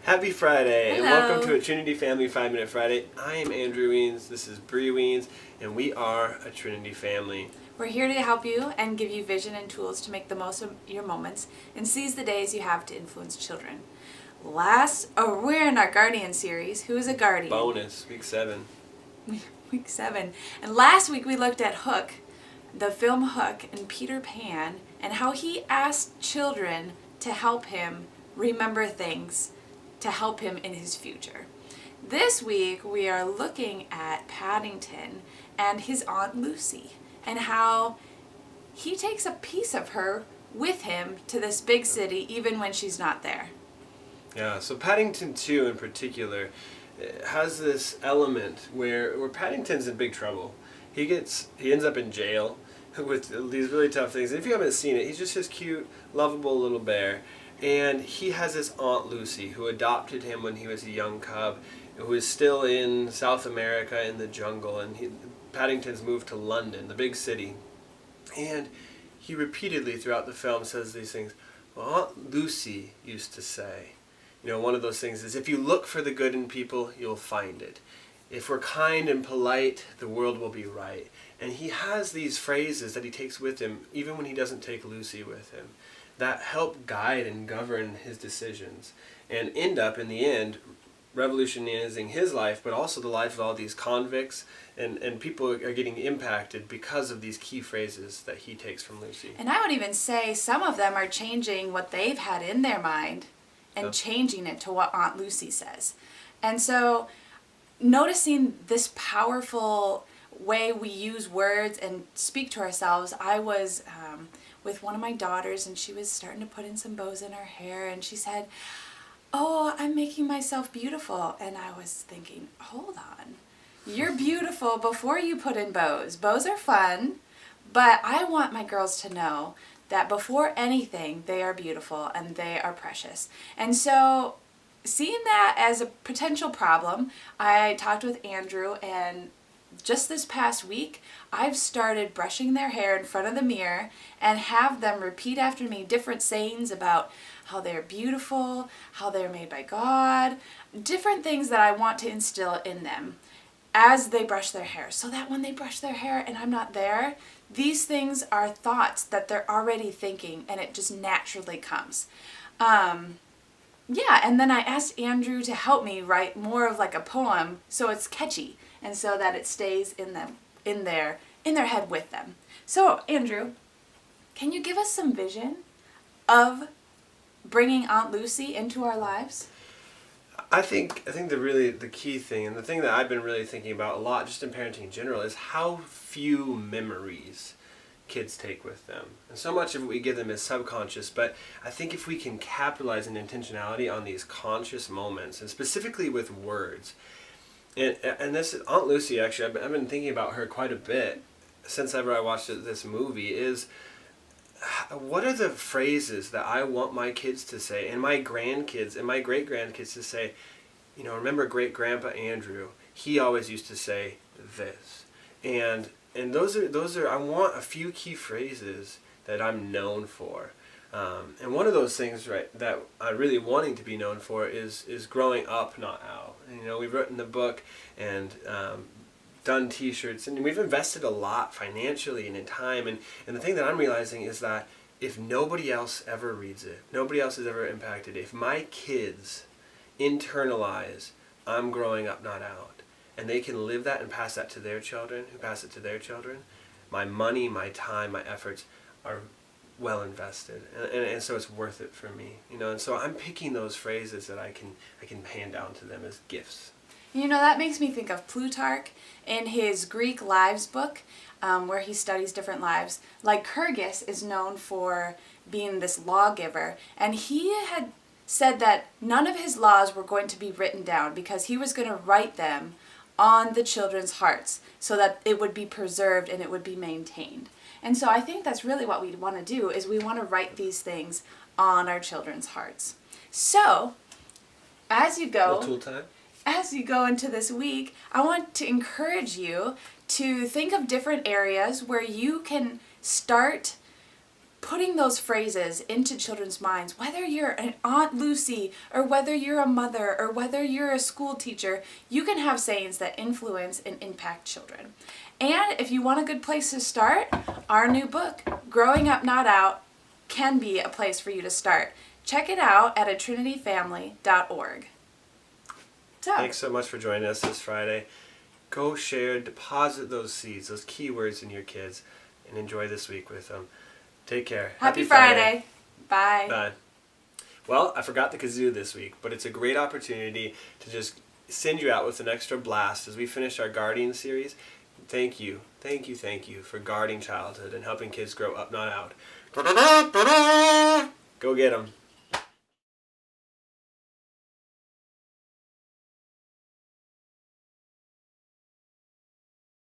Happy Friday, and Hello. welcome to a Trinity Family 5-Minute Friday. I am Andrew Weens, this is Bree Weens, and we are a Trinity family. We're here to help you and give you vision and tools to make the most of your moments and seize the days you have to influence children. We're in our Guardian series. Who is a guardian? Bonus, week 7. Week 7. And last week we looked at Hook, the film Hook, and Peter Pan, and how he asked children to help him remember things to help him in his future. This week we are looking at Paddington and his Aunt Lucy and how he takes a piece of her with him to this big city even when she's not there. Yeah, so Paddington 2 in particular has this element where Paddington's in big trouble. He ends up in jail with these really tough things. And if you haven't seen it, he's just this cute, lovable little bear. And he has this Aunt Lucy who adopted him when he was a young cub, who is still in South America in the jungle. And Paddington's moved to London, the big city. And he repeatedly throughout the film says these things. Well, Aunt Lucy used to say, one of those things is if you look for the good in people, you'll find it. If we're kind and polite, the world will be right. And he has these phrases that he takes with him, even when he doesn't take Lucy with him, that help guide and govern his decisions and end up, in the end, revolutionizing his life, but also the life of all these convicts, and people are getting impacted because of these key phrases that he takes from Lucy. And I would even say some of them are changing what they've had in their mind and changing it to what Aunt Lucy says. And so noticing this powerful way we use words and speak to ourselves, I was with one of my daughters, and she was starting to put in some bows in her hair, and she said, "Oh, I'm making myself beautiful." And I was thinking, hold on, you're beautiful before you put in bows. Bows are fun, but I want my girls to know that before anything, they are beautiful and they are precious. And so seeing that as a potential problem, I talked with Andrew, and just this past week, I've started brushing their hair in front of the mirror and have them repeat after me different sayings about how they're beautiful, how they're made by God, different things that I want to instill in them as they brush their hair, so that when they brush their hair and I'm not there, these things are thoughts that they're already thinking, and it just naturally comes. And then I asked Andrew to help me write more of like a poem so it's catchy and so that it stays in their head with them. So, Andrew, can you give us some vision of bringing Aunt Lucy into our lives? I think the key thing, and the thing that I've been really thinking about a lot just in parenting in general, is how few memories kids take with them. And so much of what we give them is subconscious, but I think if we can capitalize an intentionality on these conscious moments, and specifically with words, and this Aunt Lucy, actually, I've been thinking about her quite a bit since ever I watched this movie, is what are the phrases that I want my kids to say, and my grandkids and my great-grandkids to say. Remember great-grandpa Andrew, he always used to say this. And those are I want a few key phrases that I'm known for. And one of those things, right, that I'm really wanting to be known for is growing up, not out. And, we've written the book and done t-shirts, and we've invested a lot financially and in time. And the thing that I'm realizing is that if nobody else ever reads it, nobody else is ever impacted, if my kids internalize I'm growing up, not out, and they can live that and pass that to their children, who pass it to their children, my money, my time, my efforts are well invested, and so it's worth it for me, And so I'm picking those phrases that I can hand down to them as gifts. That makes me think of Plutarch in his Greek Lives book, where he studies different lives. Lycurgus is known for being this lawgiver, and he had said that none of his laws were going to be written down because he was going to write them on the children's hearts so that it would be preserved and it would be maintained. And so I think that's really what we want to do, is we want to write these things on our children's hearts. So, as you go into this week, I want to encourage you to think of different areas where you can start putting those phrases into children's minds, whether you're an Aunt Lucy or whether you're a mother or whether you're a school teacher, you can have sayings that influence and impact children. And if you want a good place to start, our new book, Growing Up Not Out, can be a place for you to start. Check it out at atrinityfamily.org. So, Thanks so much for joining us this Friday. Go share, deposit those seeds, those keywords in your kids, and enjoy this week with them. Take care. Happy Friday. Bye. Bye. Well, I forgot the kazoo this week, but it's a great opportunity to just send you out with an extra blast as we finish our Guardian series. Thank you for guarding childhood and helping kids grow up, not out. Go get them.